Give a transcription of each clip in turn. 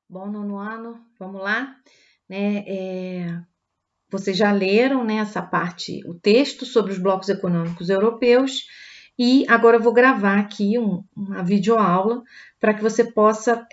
Bom, nono ano, vamos lá, né? Vocês já leram, né, essa parte, o texto sobre os blocos econômicos europeus, e agora eu vou gravar aqui uma videoaula para que você possa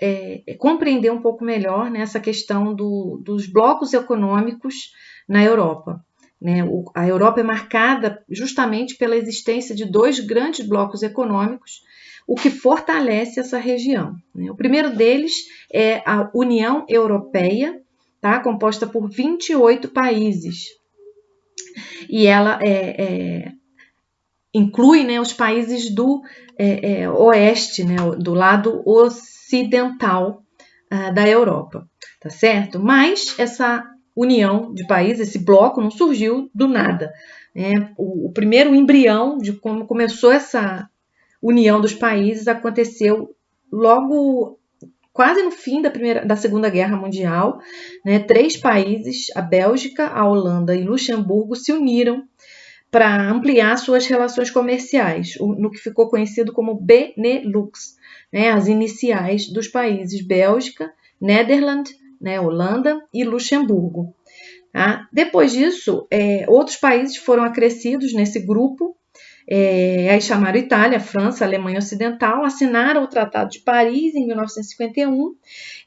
compreender um pouco melhor, né, essa questão dos blocos econômicos na Europa. Né? A Europa é marcada justamente pela existência de dois grandes blocos econômicos, o que fortalece essa região. Né? O primeiro deles é a União Europeia, tá? Composta por 28 países. E ela inclui, né, os países do oeste, né, do lado ocidental da Europa, tá certo? Mas essa união de países, esse bloco, não surgiu do nada. Né? O primeiro embrião de como começou essa união dos países aconteceu logo quase no fim da Segunda Guerra Mundial. Né? 3 países, a Bélgica, a Holanda e Luxemburgo, se uniram para ampliar suas relações comerciais, no que ficou conhecido como Benelux, né? As iniciais dos países Bélgica, Nederland, né? Holanda e Luxemburgo. Tá? Depois disso, outros países foram acrescidos nesse grupo. Aí chamaram Itália, França, Alemanha Ocidental, assinaram o Tratado de Paris em 1951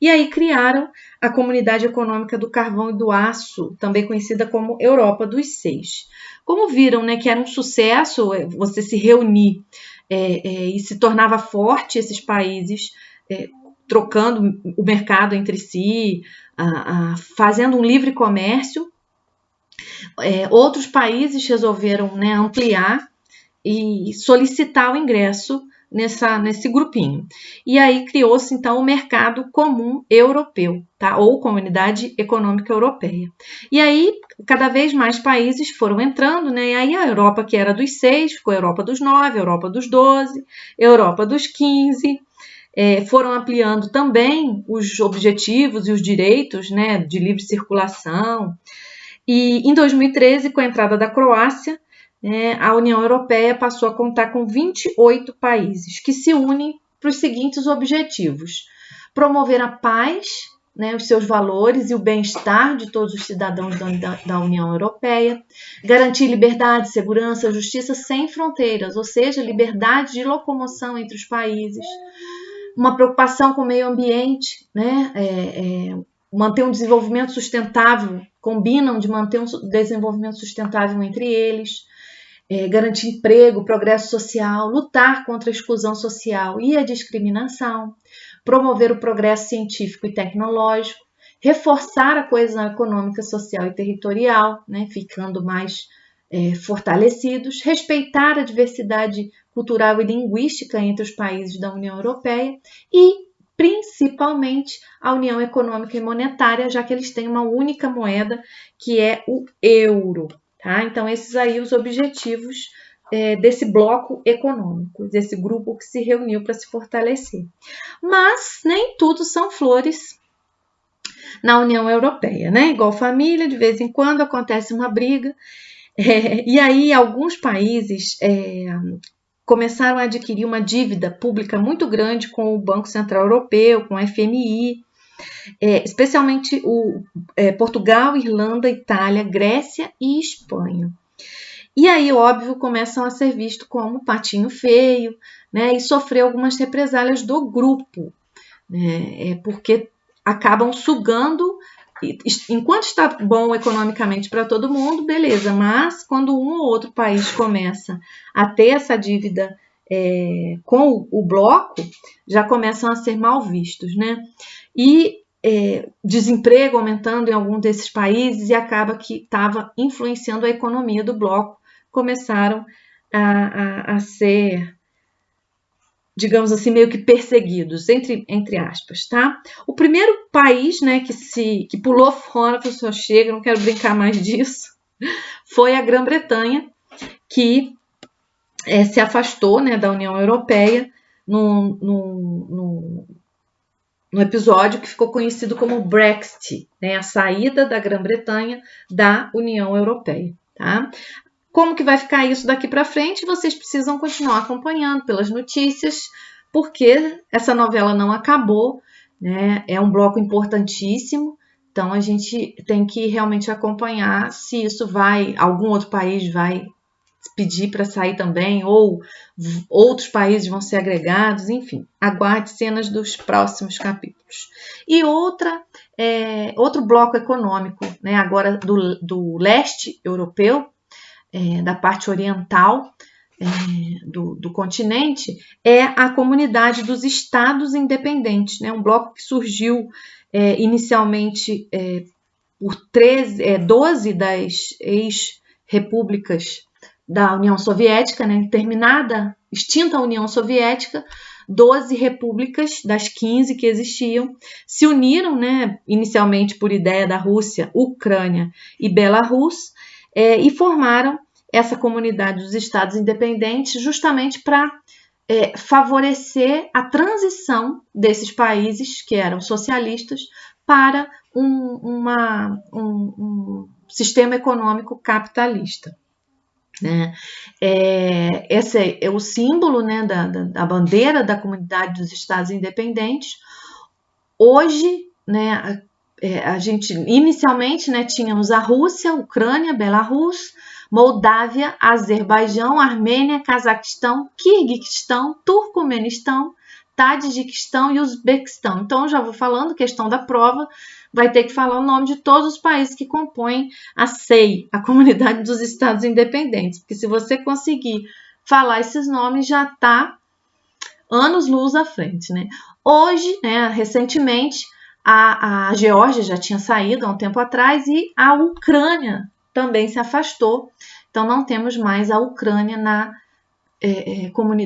e aí criaram a Comunidade Econômica do Carvão e do Aço, também conhecida como Europa dos Seis. Como viram, né, que era um sucesso você se reunir e se tornava forte esses países, trocando o mercado entre si, fazendo um livre comércio, outros países resolveram, né, ampliar e solicitar o ingresso nesse grupinho. E aí criou-se, então, o Mercado Comum Europeu, tá? Ou Comunidade Econômica Europeia. E aí, cada vez mais países foram entrando, né? E aí a Europa, que era dos 6, ficou a Europa dos 9, Europa dos 12, Europa dos 15. Foram ampliando também os objetivos e os direitos, né, de livre circulação. E em 2013, com a entrada da Croácia, a União Europeia passou a contar com 28 países que se unem para os seguintes objetivos: promover a paz, né, os seus valores e o bem-estar de todos os cidadãos da União Europeia, garantir liberdade, segurança, justiça sem fronteiras, ou seja, liberdade de locomoção entre os países, uma preocupação com o meio ambiente, né, manter um desenvolvimento sustentável, combinam de manter um desenvolvimento sustentável entre eles, garantir emprego, progresso social, lutar contra a exclusão social e a discriminação, promover o progresso científico e tecnológico, reforçar a coesão econômica, social e territorial, né, ficando mais fortalecidos, respeitar a diversidade cultural e linguística entre os países da União Europeia e, principalmente, a União Econômica e Monetária, já que eles têm uma única moeda, que é o euro. Tá? Então, esses aí os objetivos desse bloco econômico, desse grupo que se reuniu para se fortalecer. Mas nem tudo são flores na União Europeia, né? Igual família, de vez em quando acontece uma briga. E aí alguns países começaram a adquirir uma dívida pública muito grande com o Banco Central Europeu, com o FMI, especialmente Portugal, Irlanda, Itália, Grécia e Espanha. E aí, óbvio, começam a ser vistos como patinho feio, né, e sofrer algumas represálias do grupo, né, porque acabam sugando. Enquanto está bom economicamente para todo mundo, beleza, mas quando um ou outro país começa a ter essa dívida com o bloco, já começam a ser mal vistos, né? E desemprego aumentando em algum desses países e acaba que estava influenciando a economia do bloco, começaram a ser, digamos assim, meio que perseguidos, entre aspas, tá? O primeiro país, né, que pulou fora, falou, chega, não quero brincar mais disso, foi a Grã-Bretanha, que se afastou, né, da União Europeia no episódio que ficou conhecido como Brexit, né, a saída da Grã-Bretanha da União Europeia, tá? Como que vai ficar isso daqui para frente? Vocês precisam continuar acompanhando pelas notícias, porque essa novela não acabou né? É um bloco importantíssimo, então a gente tem que realmente acompanhar se isso vai, algum outro país vai pedir para sair também, ou outros países vão ser agregados, enfim, aguarde cenas dos próximos capítulos. E outro bloco econômico, né, agora do leste europeu, da parte oriental do continente, é a Comunidade dos Estados Independentes, né, um bloco que surgiu inicialmente por 12 das ex-repúblicas da União Soviética, né, extinta a União Soviética, 12 repúblicas das 15 que existiam se uniram, né, inicialmente por ideia da Rússia, Ucrânia e Belarus, e formaram essa comunidade dos Estados Independentes justamente para favorecer a transição desses países que eram socialistas para um sistema econômico capitalista. Né? Esse é o símbolo, né, da bandeira da Comunidade dos Estados Independentes. Hoje, né, a gente inicialmente, né, tínhamos a Rússia, Ucrânia, Belarus, Moldávia, Azerbaijão, Armênia, Cazaquistão, Quirguistão, Turcomenistão, Tadjiquistão e Uzbequistão. Então, já vou falando, questão da prova, vai ter que falar o nome de todos os países que compõem a CEI, a Comunidade dos Estados Independentes, porque se você conseguir falar esses nomes, já está anos-luz à frente, né? Hoje, né, recentemente, a Geórgia já tinha saído há um tempo atrás e a Ucrânia também se afastou. Então, não temos mais a Ucrânia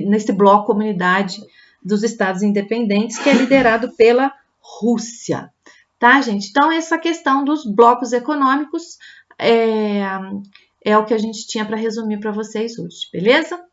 nesse bloco Comunidade dos Estados Independentes, que é liderado pela Rússia. Tá, gente? Então, essa questão dos blocos econômicos é o que a gente tinha para resumir para vocês hoje, beleza?